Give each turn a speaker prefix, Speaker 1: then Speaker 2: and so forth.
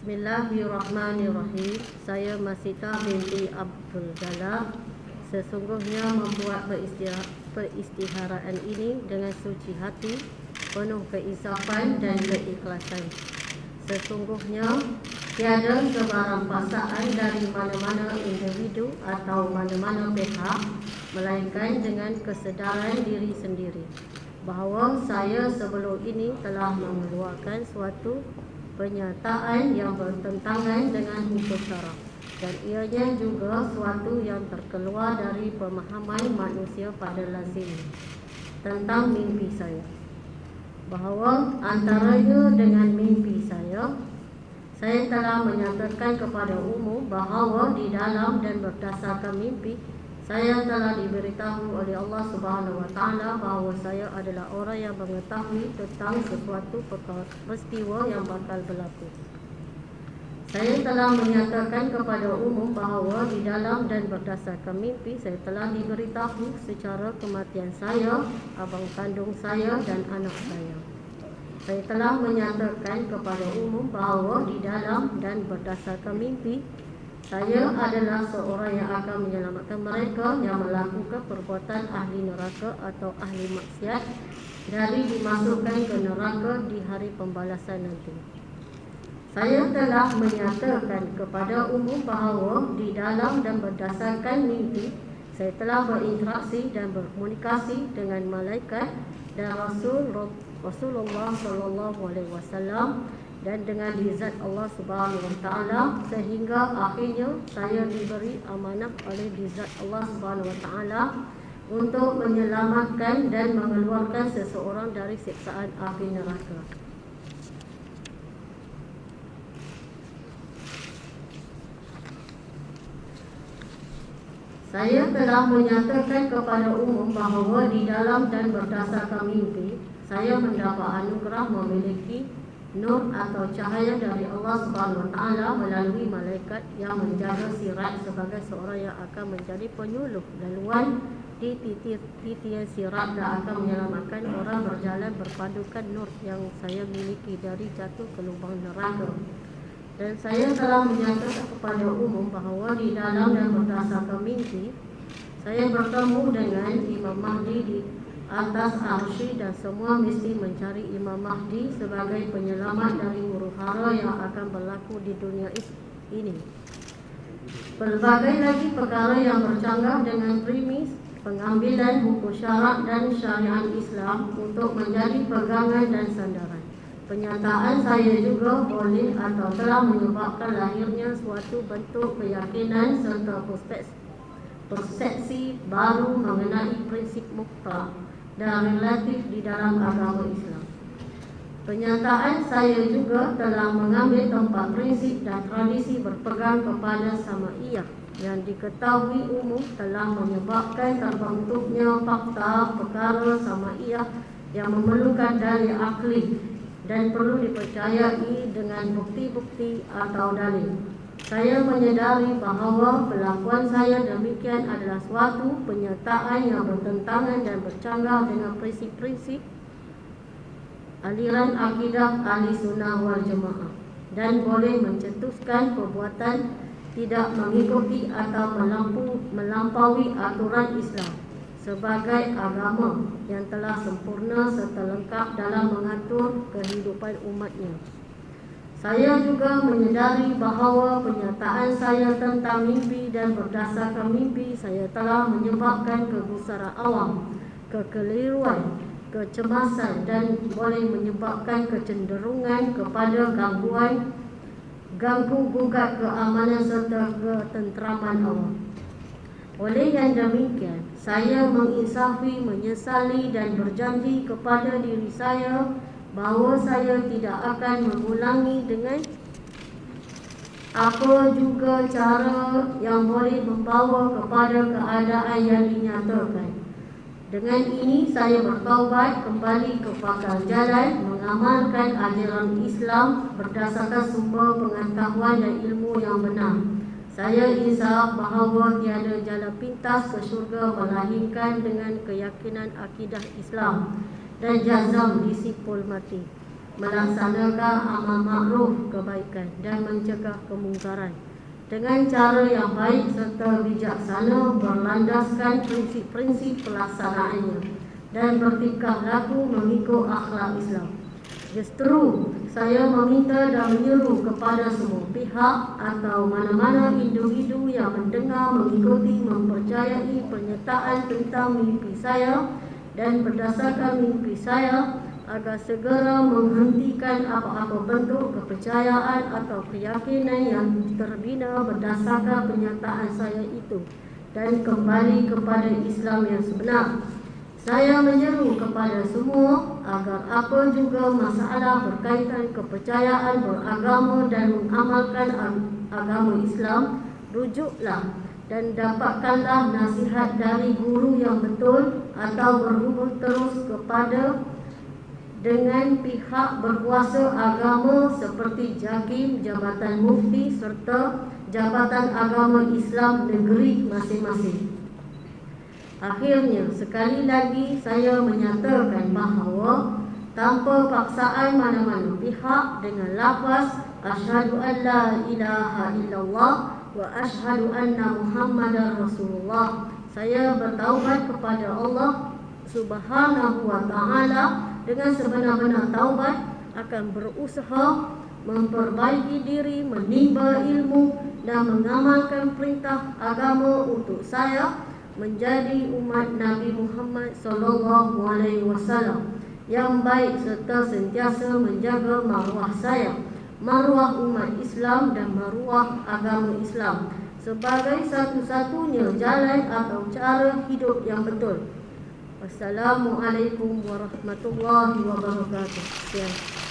Speaker 1: Bismillahirrahmanirrahim. Saya Masita binti Abdul Jalal sesungguhnya membuat peristiharaan ini dengan suci hati, penuh keinsafan dan keikhlasan. Sesungguhnya tiada sebarang paksaan dari mana-mana individu atau mana-mana pihak, melainkan dengan kesedaran diri sendiri bahawa saya sebelum ini telah mengeluarkan suatu pernyataan yang bertentangan dengan hukum syarak, dan ianya juga suatu yang terkeluar dari pemahaman manusia pada lazimnya tentang mimpi saya, bahawa antaranya dengan mimpi saya telah menyatakan kepada umum bahawa di dalam dan berdasarkan mimpi saya telah diberitahu oleh Allah Subhanahu Wa Taala bahawa saya adalah orang yang mengetahui tentang sesuatu peristiwa yang bakal berlaku. Saya telah menyatakan kepada umum bahawa di dalam dan berdasarkan mimpi saya telah diberitahu secara kematian saya, abang kandung saya dan anak saya. Saya telah menyatakan kepada umum bahawa di dalam dan berdasarkan mimpi saya adalah seorang yang akan menyelamatkan mereka yang melakukan perbuatan ahli neraka atau ahli maksiat dari dimasukkan ke neraka di hari pembalasan nanti. Saya telah menyatakan kepada umum bahawa di dalam dan berdasarkan mimpi saya telah berinteraksi dan berkomunikasi dengan malaikat dan Rasulullah SAW dan dengan zat Allah Subhanahu Wa Taala, sehingga akhirnya saya diberi amanah oleh zat Allah Subhanahu Wa Taala untuk menyelamatkan dan mengeluarkan seseorang dari siksaan api neraka. Saya telah menyatakan kepada umum bahawa di dalam dan berdasarkan mimpi saya mendapat anugerah memiliki nur atau cahaya dari Allah Subhanahu Wa Taala melalui malaikat yang menjaga sirat sebagai seorang yang akan menjadi penyuluh laluan di titian sirat dan akan menyelamatkan orang berjalan berpadukan nur yang saya miliki dari jatuh ke lubang neraka. Dan saya telah menyatakan kepada umum bahawa di dalam dan berdasarkan mimpi saya bertemu dengan Imam Mahdi di atas arsy dan semua mesti mencari Imam Mahdi sebagai penyelamat dari huru-hara yang akan berlaku di dunia ini. Pelbagai lagi perkara yang bercanggah dengan premis pengambilan hukum syarak dan syariat Islam untuk menjadi pegangan dan sandaran. Penyataan saya juga boleh atau telah menyebabkan lahirnya suatu bentuk keyakinan serta persepsi baru mengenai prinsip mutlak dan relatif di dalam agama Islam. Penyataan saya juga telah mengambil tempat prinsip dan tradisi berpegang kepada samaiyah yang diketahui umum telah menyebabkan terbentuknya fakta perkara samaiyah yang memerlukan dalil akli dan perlu dipercayai dengan bukti-bukti atau dalil. Saya menyedari bahawa perlakuan saya demikian adalah suatu pernyataan yang bertentangan dan bercanggah dengan prinsip-prinsip aliran akidah ahli sunnah wal jamaah dan boleh mencetuskan perbuatan tidak mengikuti atau melampaui aturan Islam sebagai agama yang telah sempurna serta lengkap dalam mengatur kehidupan umatnya. Saya juga menyedari bahawa pernyataan saya tentang mimpi dan berdasarkan mimpi saya telah menyebabkan kegusaran awam, kekeliruan, kecemasan dan boleh menyebabkan kecenderungan kepada ganggu gugat keamanan serta ketenteraman awam. Oleh yang demikian, saya menginsafi, menyesali dan berjanji kepada diri saya bahawa saya tidak akan mengulangi dengan apa juga cara yang boleh membawa kepada keadaan yang dinyatakan. Dengan ini saya bertaubat kembali ke pangkal jalan, mengamalkan ajaran Islam berdasarkan sumber pengetahuan dan ilmu yang benar. Saya insaf bahawa tiada jalan pintas ke syurga melainkan dengan keyakinan akidah Islam dan jazam disipul mati. melaksanakan amal makruf kebaikan dan mencegah kemungkaran dengan cara yang baik serta bijaksana berlandaskan prinsip-prinsip pelaksanaannya dan bertingkah laku mengikut akhlak Islam. Justru saya meminta dan menyeru kepada semua pihak atau mana-mana individu yang mendengar, mengikuti, mempercayai pernyataan tentang mimpi saya dan berdasarkan mimpi saya agar segera menghentikan apa-apa bentuk kepercayaan atau keyakinan yang terbina berdasarkan pernyataan saya itu dan kembali kepada Islam yang sebenar. Saya menyeru kepada semua agar apa juga masalah berkaitan kepercayaan beragama dan mengamalkan agama Islam, rujuklah dan dapatkanlah nasihat dari guru yang betul atau berhubung terus kepada dengan pihak berkuasa agama seperti JAKIM, Jabatan Mufti serta Jabatan Agama Islam negeri masing-masing. Akhirnya, sekali lagi saya menyatakan bahawa tanpa paksaan mana-mana pihak dengan lafaz asyhadu an la ilaha illallah wa asyhadu anna Muhammadar Rasulullah, saya bertaubat kepada Allah Subhanahu wa taala dengan sebenar-benar taubat, akan berusaha memperbaiki diri, menimba ilmu dan mengamalkan perintah agama untuk saya menjadi umat Nabi Muhammad SAW yang baik serta sentiasa menjaga maruah saya, maruah umat Islam dan maruah agama Islam sebagai satu-satunya jalan atau cara hidup yang betul. Wassalamualaikum warahmatullahi wabarakatuh. Sekian.